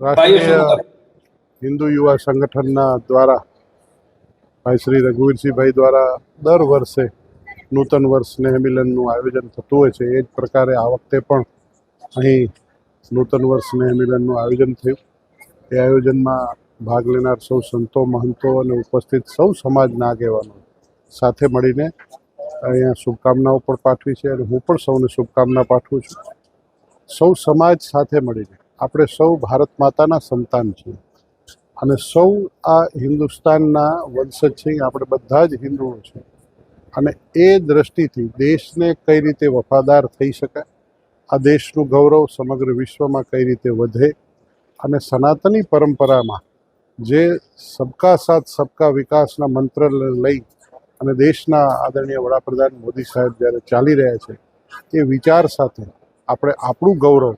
રાષ્ટ્રીય હિન્દુ યુવા સંગઠનના દ્વારા ભાઈ શ્રી રઘુવીરસિંહભાઈ દ્વારા દર વર્ષે નૂતન વર્ષ સ્નેહ મિલનનું આયોજન થતું હોય છે. એ જ પ્રકારે આ વખતે પણ અહીં નૂતન વર્ષ સ્નેહ મિલનનું આયોજન થયું. એ આયોજનમાં ભાગ લેનાર સૌ સંતો, મહંતો અને ઉપસ્થિત સૌ સમાજના આગેવાનો સાથે મળીને અહીંયા શુભકામનાઓ પણ પાઠવી છે અને હું પણ સૌને શુભકામના પાઠવું છું. સૌ સમાજ સાથે મળીને આપણે સૌ ભારત માતાના સંતાન છીએ અને સૌ આ હિન્દુસ્તાનના વંશજ છીએ. આપણે બધા જ હિન્દુઓ છીએ અને એ દ્રષ્ટિથી દેશને કઈ રીતે વફાદાર થઈ શકાય, આ દેશનું ગૌરવ સમગ્ર વિશ્વમાં કઈ રીતે વધે અને સનાતની પરંપરામાં જે સબકા સાથ સબકા વિકાસના મંત્ર લઈ અને દેશના આદરણીય વડાપ્રધાન મોદી સાહેબ જ્યારે ચાલી રહ્યા છે એ વિચાર સાથે આપણે આપણું ગૌરવ,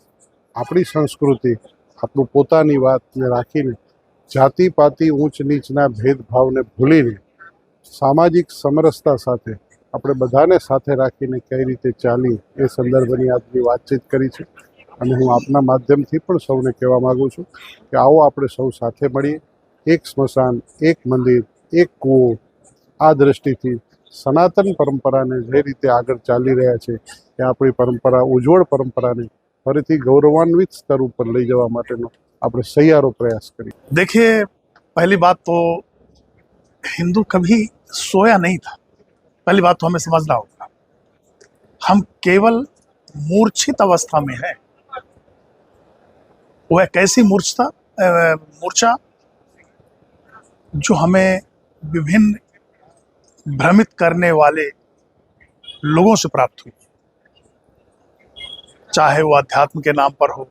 આપણી સંસ્કૃતિ, આપણું પોતાની વાતને રાખીને જાતિ પાતિ ઊંચ નીચના ભેદભાવને ભૂલીને સામાજિક સમરસતા સાથે આપણે બધાને સાથે રાખીને કઈ રીતે ચાલી એ સંદર્ભની આજની વાતચીત કરી છે. અને હું આપના માધ્યમથી પણ સૌને કહેવા માગું છું કે આવો આપણે સૌ સાથે મળીએ, એક સ્મશાન, એક મંદિર, એક કૂવો, આ દ્રષ્ટિથી સનાતન પરંપરાને જે રીતે આગળ ચાલી રહ્યા છે એ આપણી પરંપરા, ઉજ્જવળ પરંપરાને ફરીથી गौरवान्वित स्तर पर ले जावा माटेनो આપણે સહિયારો प्रयास करिए। देखिए, पहली बात तो हिंदू कभी सोया नहीं था। पहली बात तो हमें समझना होगा, हम केवल मूर्छित अवस्था में हैं। वह कैसी मूर्छा जो हमें विभिन्न भ्रमित करने वाले लोगों से प्राप्त हुई, चाहे वो अध्यात्म के नाम पर हो,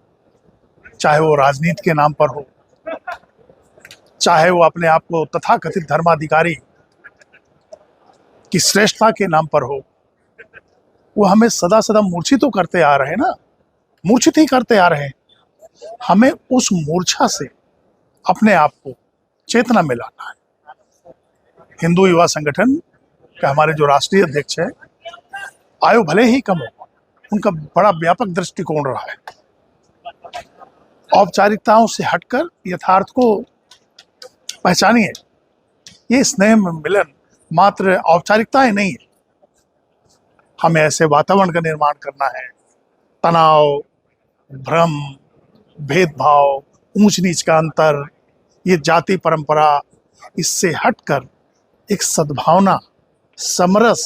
चाहे वो राजनीति के नाम पर हो, चाहे वो अपने आप को तथाकथित धर्माधिकारी की श्रेष्ठता के नाम पर हो। वो हमें सदा सदा मूर्छित तो करते आ रहे हैं ना, मूर्छित ही करते आ रहे हैं। हमें उस मूर्छा से अपने आप को चेतना में लाना है। हिंदू युवा संगठन का हमारे जो राष्ट्रीय अध्यक्ष है, आयु भले ही कम हो, उनका बड़ा व्यापक दृष्टिकोण रहा है। औपचारिकताओं से हटकर यथार्थ को पहचानिए। ये स्नेह मिलन मात्र औपचारिकताएं नहीं है, हमें ऐसे वातावरण का निर्माण करना है। तनाव, भ्रम, भेदभाव, ऊंच नीच का अंतर, ये जाति परंपरा, इससे हटकर एक सद्भावना, समरस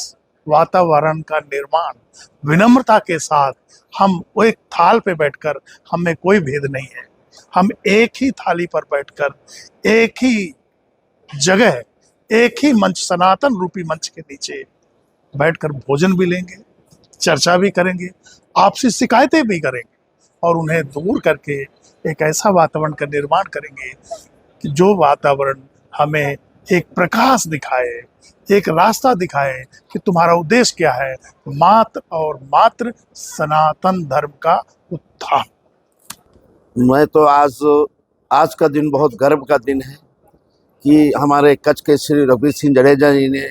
वातावरण का निर्माण विनम्रता के साथ हम वो एक थाल पे बैठकर, हमें कोई भेद नहीं है, हम एक ही थाली पर बैठकर एक ही जगह, एक ही मंच, सनातन रूपी मंच के नीचे बैठकर भोजन भी लेंगे, चर्चा भी करेंगे, आपसी शिकायतें भी करेंगे और उन्हें दूर करके एक ऐसा वातावरण का निर्माण करेंगे कि जो वातावरण हमें एक प्रकाश दिखाए, एक रास्ता दिखाए कि तुम्हारा उद्देश्य क्या है, मात्र और मात्र सनातन धर्म का उत्थान। मैं तो आज का दिन बहुत गर्व का दिन है कि हमारे कच्छ के श्री रघुवीर सिंह जडेजा जी ने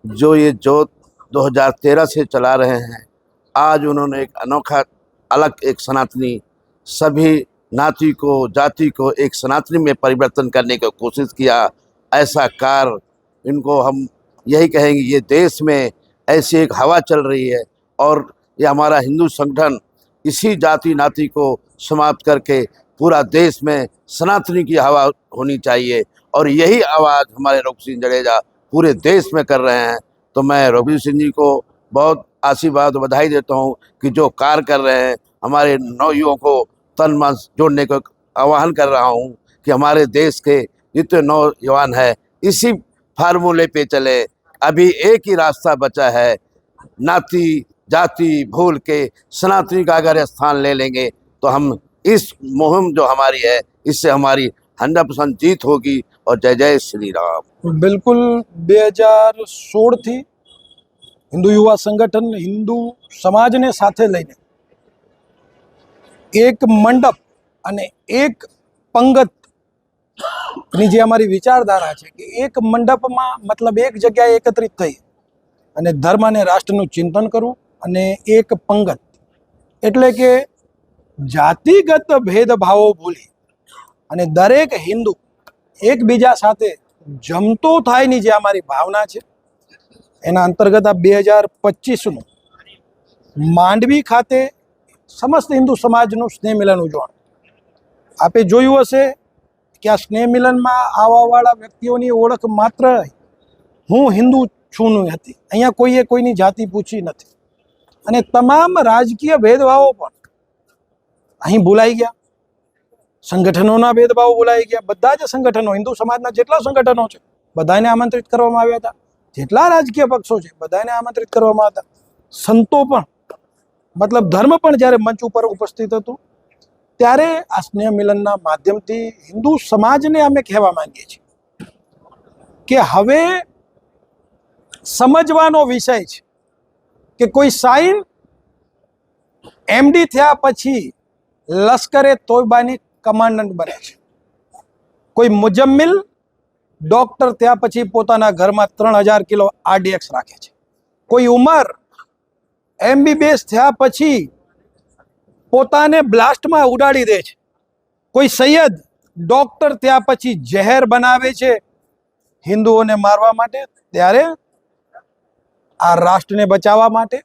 जो ये जोत 2013 से चला रहे हैं, आज उन्होंने एक अनोखा अलग एक सनातनी, सभी नाती को, जाति को एक सनातनी में परिवर्तन करने की कोशिश किया। ऐसा कार्य इनको हम यही कहेंगे, ये देश में ऐसी एक हवा चल रही है और ये हमारा हिंदू संगठन इसी जाति नाती को समाप्त करके पूरा देश में सनातनी की हवा होनी चाहिए और यही आवाज़ हमारे रघुवीर सिंह जडेजा पूरे देश में कर रहे हैं। तो मैं रघुवीर सिंह जी को बहुत आशीर्वाद और बधाई देता हूँ कि जो कार्य कर रहे हैं, हमारे नवयुवकों को तन मन जोड़ने को आह्वान कर रहा हूँ कि हमारे देश के जितने नौजवान हैं इसी फार्मूले पे चले। अभी एक ही रास्ता बचा है, नाती जाति भूल के सनातनी का अगर स्थान ले लेंगे तो हम इस मुहिम जो हमारी है इससे हमारी 100% जीत होगी। और जय जय श्री राम। बिल्कुल 2016 थी हिंदू युवा संगठन हिंदू समाज ने साथे लईने एक मंडप अने एक पंगत ની જે અમારી વિચારધારા છે કે એક મંડપમાં मतलब એક જગ્યાએ એકત્રિત થઈ અને ધર્મ અને રાષ્ટ્રનું ચિંતન કરવું અને એક પંગત એટલે કે જાતિગત ભેદભાવો ભૂલી અને દરેક હિન્દુ એકબીજા સાથે જમતો થાયની જે અમારી ભાવના છે એના અંતર્ગત આ 2025નું માંડવી ખાતે સમસ્ત હિન્દુ સમાજનું સ્નેહ મિલન ઉજવણ. આપે જોયું હશે કે આ સ્નેહ મિલનમાં આવવાવાળા વ્યક્તિઓની ઓળખ માત્ર હું હિન્દુ છું નું હતી. અહીંયા કોઈએ કોઈની જાતિ પૂછી નથી અને તમામ રાજકીય ભેદભાવો પણ અહીં ભૂલાઈ ગયા. સંગઠનોના ભેદભાવો ભૂલાઈ ગયા. બધા જ સંગઠનો, હિન્દુ સમાજના જેટલા સંગઠનો છે બધાને આમંત્રિત કરવામાં આવ્યા હતા. જેટલા રાજકીય પક્ષો છે બધાને આમંત્રિત કરવામાં હતા. સંતો પણ, મતલબ ધર્મ પણ જ્યારે મંચ ઉપર ઉપસ્થિત હતું ત્યારે આ સ્નેહ મિલનના માધ્યમથી હિન્દુ સમાજને અમે કહેવા માંગીએ છીએ કે હવે સમજવાનો વિષય છે કે કોઈ સાઈન એમડી થયા પછી લશ્કરે તોયબાની કમાન્ડન્ટ બને છે. કોઈ મુજમ્મિલ ડોક્ટર થયા પછી પોતાના ઘરમાં 3000 કિલો આરડીએક્સ રાખે છે. કોઈ ઉમર MBBS થયા પછી પોતાને બ્લાસ્ટમાં ઉડાડી દે છે. કોઈ સૈયદ ડોક્ટર થયા પછી ઝેર બનાવે છે હિન્દુઓને મારવા માટે. ત્યારે આ રાષ્ટ્રને બચાવવા માટે,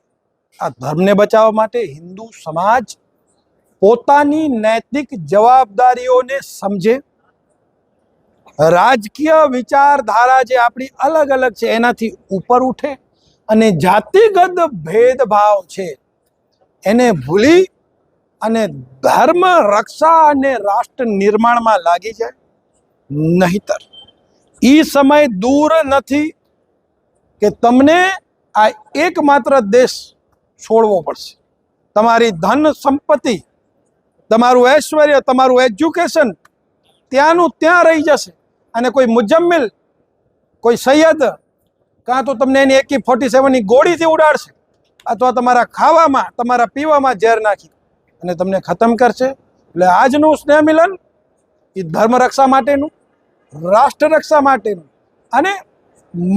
આ ધર્મને બચાવવા માટે હિન્દુ સમાજ પોતાની નૈતિક જવાબદારીઓને સમજે. રાજકીય વિચારધારા જે આપણી અલગ અલગ છે એનાથી ઉપર ઉઠે અને જાતિગત ભેદભાવ છે એને ભૂલી અને ધર્મ રક્ષા અને રાષ્ટ્ર નિર્માણમાં લાગી જાય. નહીતર એ સમય દૂર નથી કે તમને આ એકમાત્ર દેશ છોડવો પડશે. તમારી ધન સંપત્તિ, તમારું ઐશ્વર્ય, તમારું એજ્યુકેશન ત્યાંનું ત્યાં રહી જશે અને કોઈ મુજમ્મિલ, કોઈ સૈયદ કાં તો તમને એની AK-47ની ગોળીથી ઉડાડશે અથવા તમારા ખાવામાં, તમારા પીવામાં ઝેર નાખી અને તમને ખતમ કરશે. એટલે આજનું સ્નેહ મિલન એ ધર્મ રક્ષા માટેનું, રાષ્ટ્ર રક્ષા માટેનું અને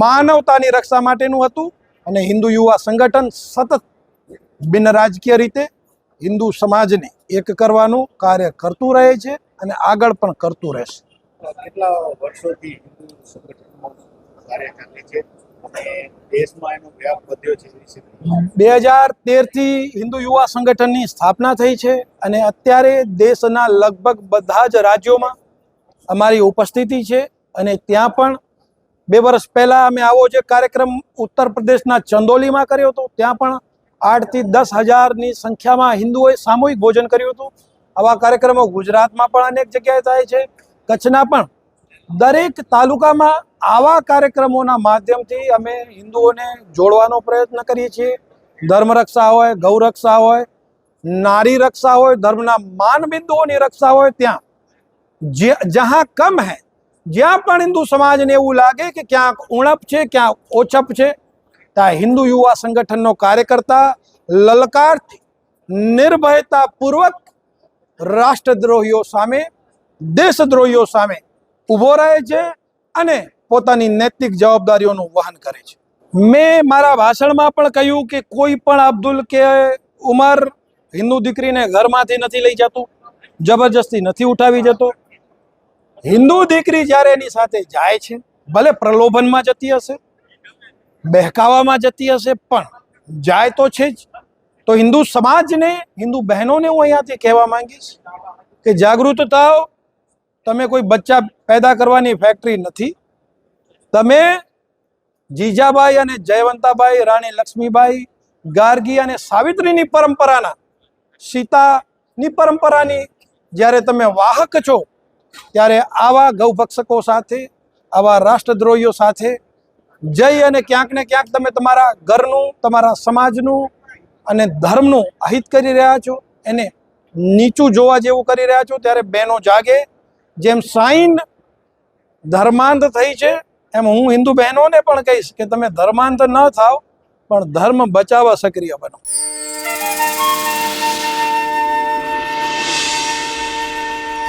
માનવતાની રક્ષા માટેનું હતું. અને હિન્દુ યુવા સંગઠન સતત બિન રાજકીય રીતે હિન્દુ સમાજને એક કરવાનું કાર્ય કરતું રહે છે અને આગળ પણ કરતું રહેશે. કેટલા વર્ષોથી હિન્દુ સંગઠનમાં કાર્ય કરે છે અને દેશમાં એનો વ્યાપ વધ્યો છે? 2013થી હિન્દુ યુવા સંગઠનની સ્થાપના થઈ છે અને અત્યારે દેશના લગભગ બધા જ રાજ્યોમાં અમારી ઉપસ્થિતિ છે. અને ત્યાં પણ 2 વર્ષ પહેલાં અમે આવો જે કાર્યક્રમ ઉત્તર પ્રદેશના ચંદોલીમાં કર્યો હતો. ત્યાં પણ 8 થી 10 હજારની સંખ્યામાં હિન્દુઓએ સામૂહિક ભોજન કર્યું હતું. આવા કાર્યક્રમો ગુજરાતમાં પણ અનેક જગ્યાએ થાય છે. કચ્છના પણ દરેક તાલુકામાં આવા કાર્યક્રમોના માધ્યમથી અમે હિન્દુઓને જોડવાનો પ્રયત્ન કરીએ છીએ. ધર્મ રક્ષા હોય, ગૌ રક્ષા હોય, નારી રક્ષા હોય, ધર્મના માન બિંદુઓની રક્ષા હોય, ત્યાં જહાં કમ હૈ, જ્યાં પણ હિન્દુ સમાજને એવું લાગે કે ક્યાંક ઉણપ છે, ક્યાંક ઓછપ છે, ત્યાં હિન્દુ યુવા સંગઠનનો કાર્યકર્તા લલકારથી નિર્ભયતાપૂર્વક રાષ્ટ્રદ્રોહીઓ સામે, દેશદ્રોહીઓ સામે ઊભો રહે છે અને પોતાની નૈતિક જવાબદારીઓનું વહન કરે છે. મેં મારા ભાષણમાં પણ કહ્યું કે કોઈ પણ અબ્દુલ કે ઉમર હિન્દુ દીકરીને ઘરમાંથી નથી લઈ જતું, જબરજસ્તી નથી ઉઠાવી જતો. હિન્દુ દીકરી જ્યારે એની સાથે જાય છે, ભલે પ્રલોભનમાં જતી હશે, બહેકાવામાં જતી હશે, પણ જાય તો છે જ. તો હિન્દુ સમાજને, હિન્દુ બહેનોને હું અહીંયાથી કહેવા માંગીશ કે જાગૃત થાઓ. તમે કોઈ બચ્ચા પેદા કરવાની ફેક્ટરી નથી. તમે જીજાબાઈ અને જયવંતાબાઈ, રાણી લક્ષ્મીબાઈ, ગાર્ગી અને સાવિત્રીની પરંપરાના, સીતાની પરંપરાની જ્યારે તમે વાહક છો, ત્યારે આવા ગૌભક્ષકો સાથે, આવા રાષ્ટ્રદ્રોહીઓ સાથે જઈ અને ક્યાંક ને ક્યાંક તમે તમારા ઘરનું, તમારા સમાજનું અને ધર્મનું અહિત કરી રહ્યા છો, એને નીચું જોવા જેવું કરી રહ્યા છો. ત્યારે બહેનો જાગે. જેમ સાઈન ધર્માંધ થઈ છે એમ હું હિન્દુ બહેનોને પણ કહીશ કે તમે ધર્માંધ ન થાઓ, પણ ધર્મ બચાવવા સક્રિય બનો.